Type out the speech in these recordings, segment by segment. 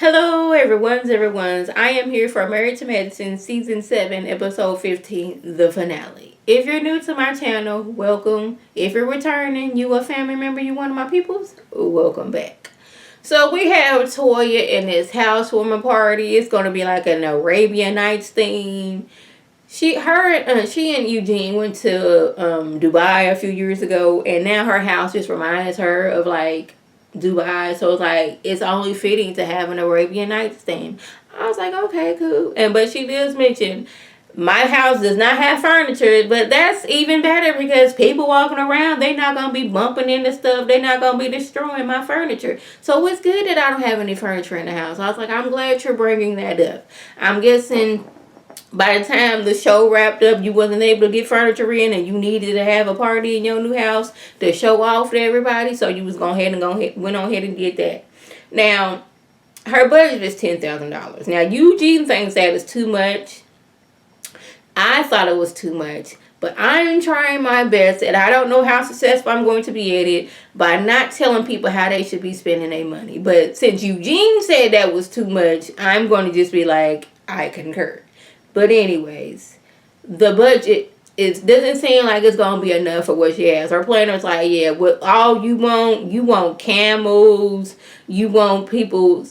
Hello, everyone's. I am here for Married to Medicine Season 7, Episode 15, the finale. If you're new to my channel, welcome. If you're returning, you a family member, you one of my peoples, welcome back. So we have Toya in this housewarming party. It's going to be like an Arabian Nights theme. She and Eugene went to Dubai a few years ago, and now her house just reminds her of like Dubai. So it's like it's only fitting to have an Arabian Nights theme. I was like, okay, cool. But she does mention my house does not have furniture, but that's even better because people walking around, they're not gonna be bumping into stuff. They're not gonna be destroying my furniture. So it's good that I don't have any furniture in the house. I was like, I'm glad you're bringing that up. I'm guessing by the time the show wrapped up, you wasn't able to get furniture in, and you needed to have a party in your new house to show off to everybody. So you was went on ahead and did that. Now, her budget is $10,000. Now Eugene thinks that is too much. I thought it was too much, but I'm trying my best, and I don't know how successful I'm going to be at it by not telling people how they should be spending their money. But since Eugene said that was too much, I'm going to just be like, I concur. But anyways, the budget doesn't seem like it's gonna be enough for what she has. Her planner's like, yeah, what all you want camels, you want people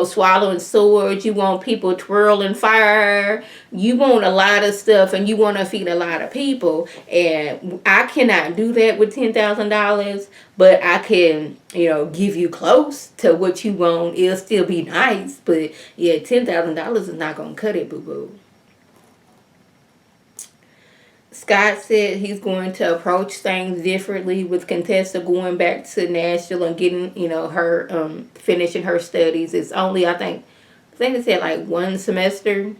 swallowing swords, you want people twirling fire, you want a lot of stuff, and you want to feed a lot of people. And I cannot do that with $10,000, but I can, give you close to what you want. It'll still be nice, but yeah, $10,000 is not gonna cut it, boo boo. Scott said he's going to approach things differently with Contessa going back to Nashville and getting, her finishing her studies. It's only I think it said like one semester.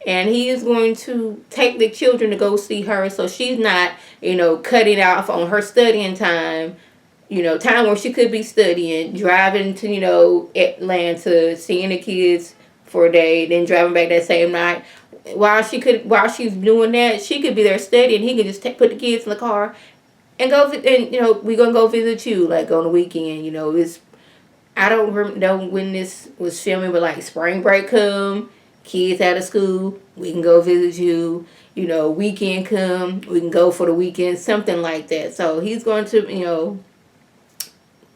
And he is going to take the children to go see her, so she's not, cutting off on her studying time, time where she could be studying, driving to, Atlanta, seeing the kids for a day, then driving back that same night. While she's doing that, she could be there studying. He could just put the kids in the car and go. And we're gonna go visit you like on the weekend. It's I don't know when this was filming, but like spring break come, kids out of school, we can go visit you. Weekend come, we can go for the weekend, something like that. So he's going to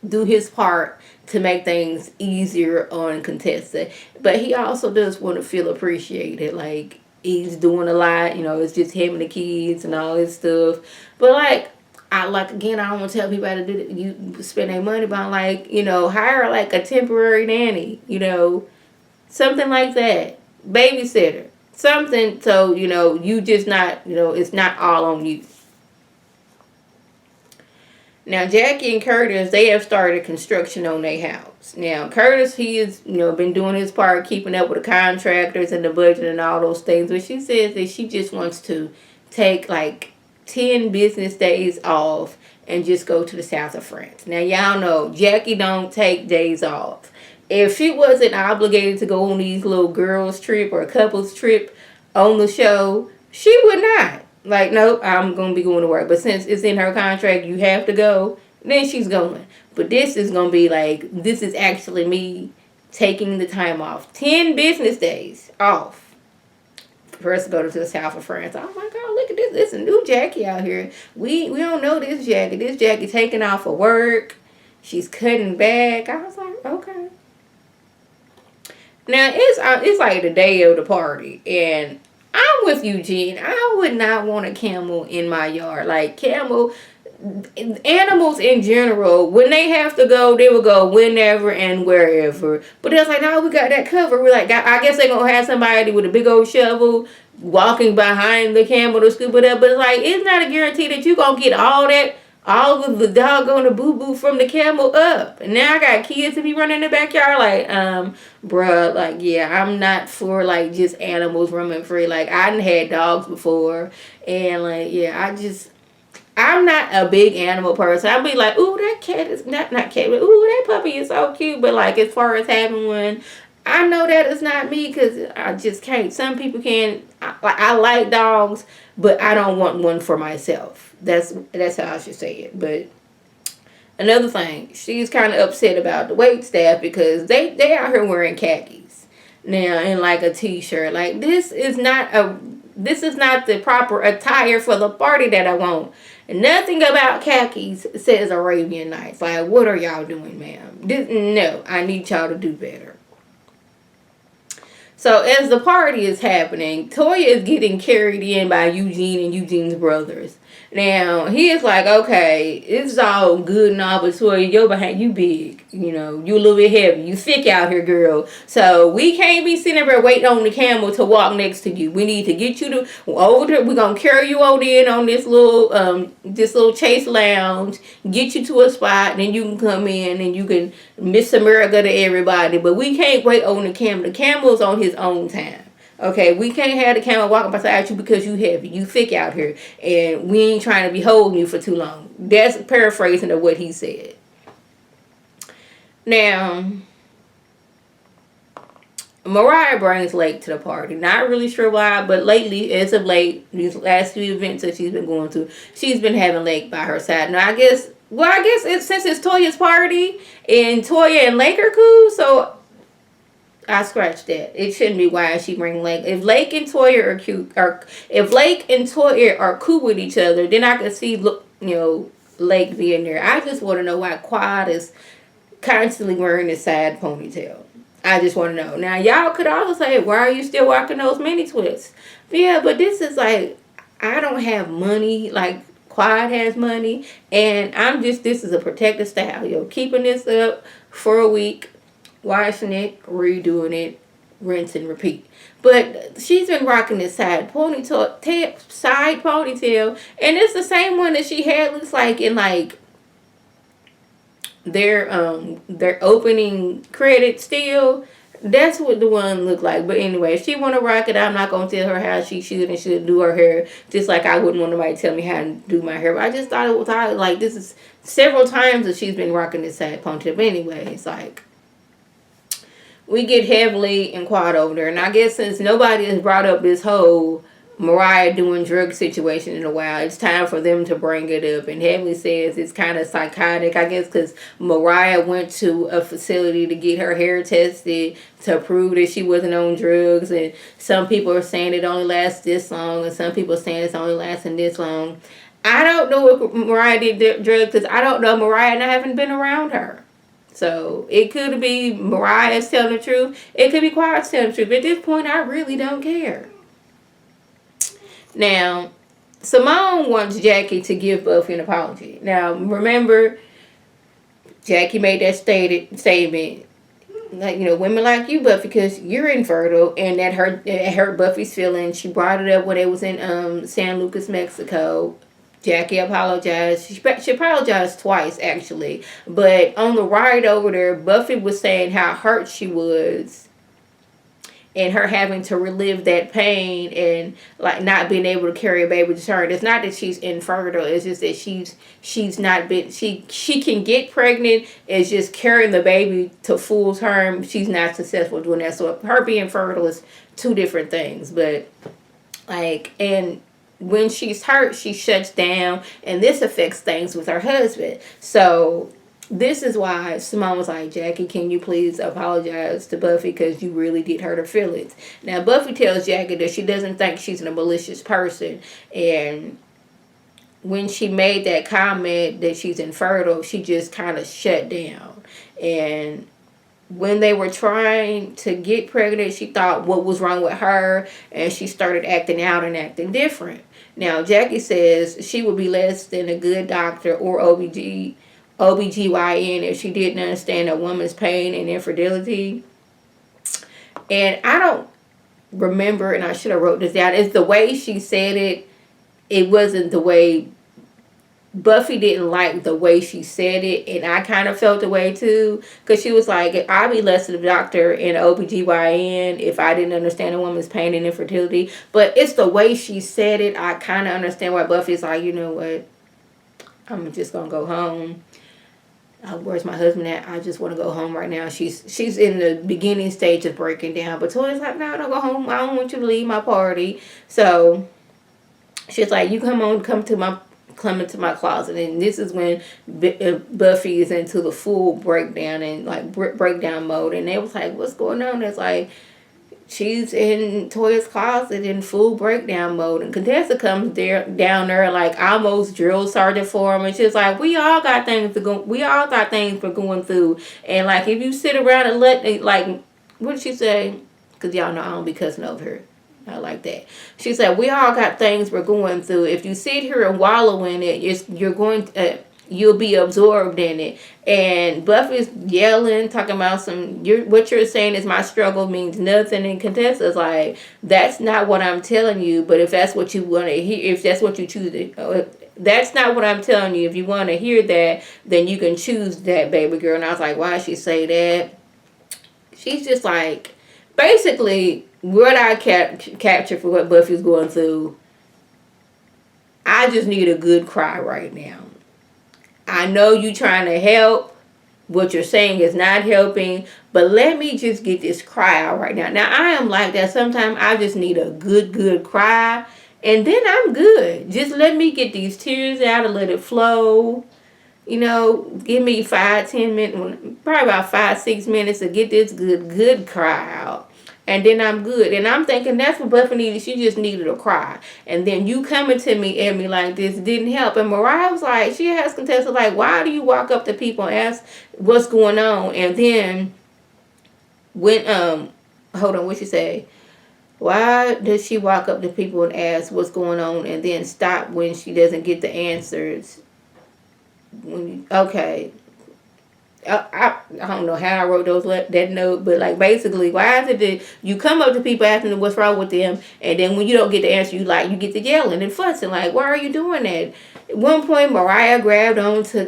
do his part to make things easier on Contessa. But he also does want to feel appreciated. Like, he's doing a lot. It's just him and the kids and all this stuff. But, again, I don't want to tell people how to do it. You spend their money, but I'm like, hire, like, a temporary nanny. Something like that. Babysitter. Something so, you just not, it's not all on you. Now, Jackie and Curtis, they have started construction on their house. Now, Curtis, he has, been doing his part, keeping up with the contractors and the budget and all those things. But she says that she just wants to take, 10 business days off and just go to the south of France. Now, y'all know, Jackie don't take days off. If she wasn't obligated to go on these little girls' trip or couples' trip on the show, she would not. Like, nope, I'm going to be going to work. But since it's in her contract, you have to go, then she's going. But this is going to be this is actually me taking the time off. 10 business days off for us to go to the south of France. I was like, oh, look at this. This is a new Jackie out here. We don't know this Jackie. This Jackie taking off for work. She's cutting back. I was like, okay. Now, it's like the day of the party. And I'm with Eugene. I would not want a camel in my yard. Like, animals in general, when they have to go, they will go whenever and wherever. But it's like, no, we got that covered. We're like, I guess they're going to have somebody with a big old shovel walking behind the camel to scoop it up. But it's like, it's not a guarantee that you're going to get all of the doggone boo-boo from the camel up. And now I got kids to be running in the backyard like, bruh, like, yeah, I'm not for, just animals roaming free. Like, I done had dogs before. And, yeah, I'm not a big animal person. I'll be like, ooh, that cat is, not cat, but ooh, that puppy is so cute. But, as far as having one, I know that is not me because I just can't. Some people can. I like dogs, but I don't want one for myself. That's how I should say it. But Another thing, she's kind of upset about the wait staff because they out here wearing khakis now and like a t-shirt. Like this is not the proper attire for the party that I want. Nothing about khakis says Arabian Nights. Like, what are y'all doing, ma'am? No, I need y'all to do better. So as the party is happening, Toya is getting carried in by Eugene and Eugene's brothers. Now he is like, okay, it's all good and all, but Toya, your behind you big, you know, you a little bit heavy, you thick out here, girl. So we can't be sitting there waiting on the camel to walk next to you. We need to get you to over there. We're gonna carry you over in on this little chase lounge, get you to a spot, and then you can come in and you can Miss America to everybody. But we can't wait on the camel. The camel's on his own time. Okay, we can't have the camel walking beside you because you heavy, you thick out here, and we ain't trying to be holding you for too long. That's paraphrasing of what he said. Now, Mariah brings Lake to the party. Not really sure why, but lately, as of late, these last few events that she's been going to, she's been having Lake by her side. Now, I guess since it's Toya's party, and Toya and Lake are cool, so I scratched that. It shouldn't be why she bring Lake. If Lake and Toya are cute, or if Lake and Toya are cool with each other, then I can see Lake being there. I just want to know why Quad is constantly wearing this sad ponytail. I just want to know. Now y'all could also say, why are you still rocking those mini twists? But yeah, but this is like, I don't have money like Quad has money, and this is a protective style. Keeping this up for a week, washing it, redoing it, rinse and repeat. But she's been rocking this side ponytail, and it's the same one that she had. Looks like in like their opening credit still. That's what the one looked like. But anyway, if she want to rock it, I'm not going to tell her how she should and should do her hair. Just like I wouldn't want nobody to tell me how to do my hair. But I just thought it was odd. Like, this is several times that she's been rocking this side ponytail. But anyway, it's like, we get heavily in Quad over there. And I guess since nobody has brought up this whole Mariah doing drug situation in a while, it's time for them to bring it up. And Heavenly says it's kind of psychotic, I guess, because Mariah went to a facility to get her hair tested to prove that she wasn't on drugs. And some people are saying it only lasts this long, and some people are saying it's only lasting this long. I don't know if Mariah did drugs, because I don't know Mariah, and I haven't been around her. So it could be Mariah's telling the truth. It could be Quad's telling the truth. At this point, I really don't care. Now, Simone wants Jackie to give Buffy an apology. Now, remember, Jackie made that statement, like, women like you, Buffy, because you're infertile, and that hurt Buffy's feelings. She brought it up when it was in San Lucas, Mexico. Jackie apologized. She apologized twice, actually. But on the ride over there, Buffy was saying how hurt she was and her having to relive that pain and like not being able to carry a baby to term. It's not that she's infertile. It's just that she's not been, she can get pregnant. It's just carrying the baby to full term. She's not successful doing that. So her being fertile is two different things. But and when she's hurt, she shuts down, and this affects things with her husband. So this is why Simone was like, Jackie, can you please apologize to Buffy, because you really did hurt her feelings. Now, Buffy tells Jackie that she doesn't think she's a malicious person, and when she made that comment that she's infertile, she just kind of shut down. And when they were trying to get pregnant, she thought what was wrong with her, and she started acting out and acting different. Now, Jackie says she would be less than a good doctor or OBGYN if she didn't understand a woman's pain and infertility. And I don't remember, and I should have wrote this down, it's the way she said it. It wasn't the way Buffy didn't like the way she said it, and I kind of felt the way too, because she was like, I'd be less than a doctor and an OBGYN if I didn't understand a woman's pain and infertility. But it's the way she said it. I kind of understand why Buffy's like, you know what, I'm just gonna go home. Where's my husband at? I just want to go home right now. She's in the beginning stage of breaking down, but Toya's like, no, don't go home. I don't want you to leave my party. So she's like, you come come into my closet, and this is when Buffy is into the full breakdown and like breakdown mode, and they was like, "What's going on?" It's like she's in Toya's closet in full breakdown mode, and Contessa comes down there like almost drill sergeant for him, and she's like, "We all got things to go. We all got things we're going through, and like if you sit around and let like, what did she say? Because y'all know I don't be cussing over her. I like that. She said, we all got things we're going through. If you sit here and wallow in it, you'll be absorbed in it." And Buffy's yelling, talking about what you're saying is my struggle means nothing. And Contessa's like, that's not what I'm telling you. But if that's what you want to hear, if that's what you choose to, that's not what I'm telling you. If you want to hear that, then you can choose that, baby girl. And I was like, why she say that? She's just like, basically, what I capture for what Buffy's going through, I just need a good cry right now. I know you trying to help. What you're saying is not helping. But let me just get this cry out right now. Now, I am like that. Sometimes I just need a good cry. And then I'm good. Just let me get these tears out and let it flow. You know, give me 5-10 minutes, probably about 5-6 minutes to get this good cry out. And then I'm good. And I'm thinking that's what Buffy needed. She just needed a cry. And then you coming to me at me like this didn't help. And Mariah was like, she asked Contessa, like, why do you walk up to people and ask what's going on? And then when, hold on, what she say? Why does she walk up to people and ask what's going on and then stop when she doesn't get the answers? Okay. I don't know how I wrote that note, but like basically, why is it that you come up to people asking them what's wrong with them, and then when you don't get the answer, you get to yelling and fussing, like, why are you doing that? At one point, Mariah grabbed onto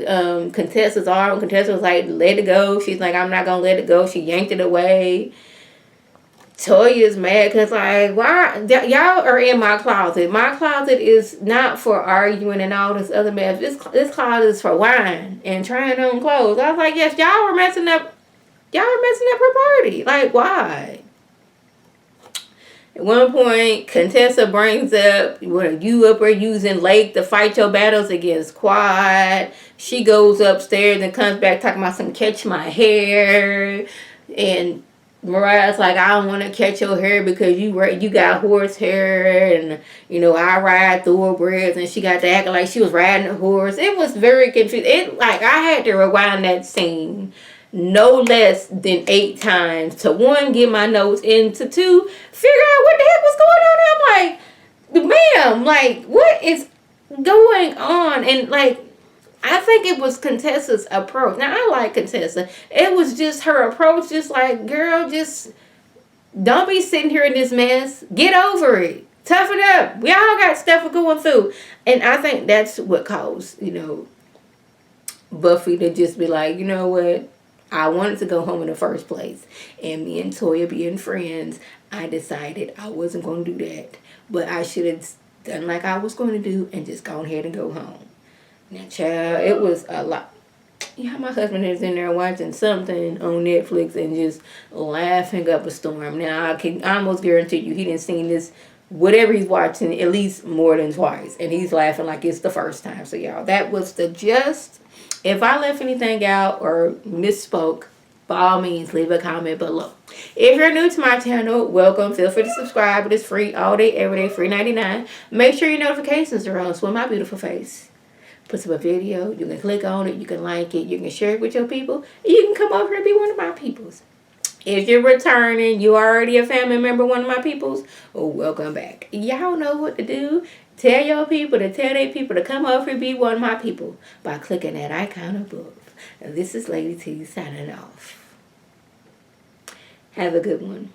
Contessa's arm. Contessa was like, let it go. She's like, I'm not gonna let it go. She yanked it away. Toya's mad because, like, why? Y'all are in my closet. My closet is not for arguing and all this other mess. This closet is for wine and trying on clothes. I was like, yes, y'all were messing up. Y'all were messing up her party. Like, why? At one point, Contessa brings up when you up there using Lake to fight your battles against Quad. She goes upstairs and comes back talking about some catch my hair. And Mariah's like, I don't want to catch your hair because you got horse hair, and I ride thoroughbreds, and she got to acting like she was riding a horse. It was very confusing. I had to rewind that scene no less than 8 times to 1, get my notes, and to 2, figure out what the heck was going on. I'm like, ma'am, like, what is going on? And like, I think it was Contessa's approach. Now, I like Contessa. It was just her approach, just like, girl, just don't be sitting here in this mess. Get over it. Toughen up. We all got stuff we're going through. And I think that's what caused, Buffy to just be like, you know what? I wanted to go home in the first place. And me and Toya being friends, I decided I wasn't going to do that. But I should have done like I was going to do and just gone ahead and go home. Now, child, it was a lot. Yeah, my husband is in there watching something on Netflix and just laughing up a storm. Now, I can almost guarantee you he didn't see this, whatever he's watching, at least more than twice. And he's laughing like it's the first time. So, y'all, that was the gist. If I left anything out or misspoke, by all means, leave a comment below. If you're new to my channel, welcome. Feel free to subscribe. It is free all day, every day, free 99. Make sure your notifications are on. So, with my beautiful face puts up a video, you can click on it, you can like it, you can share it with your people, you can come over here and be one of my peoples. If you're returning, you already a family member, one of my peoples, welcome back. Y'all know what to do. Tell your people to tell their people to come over here and be one of my people by clicking that icon above. And this is Lady T signing off. Have a good one.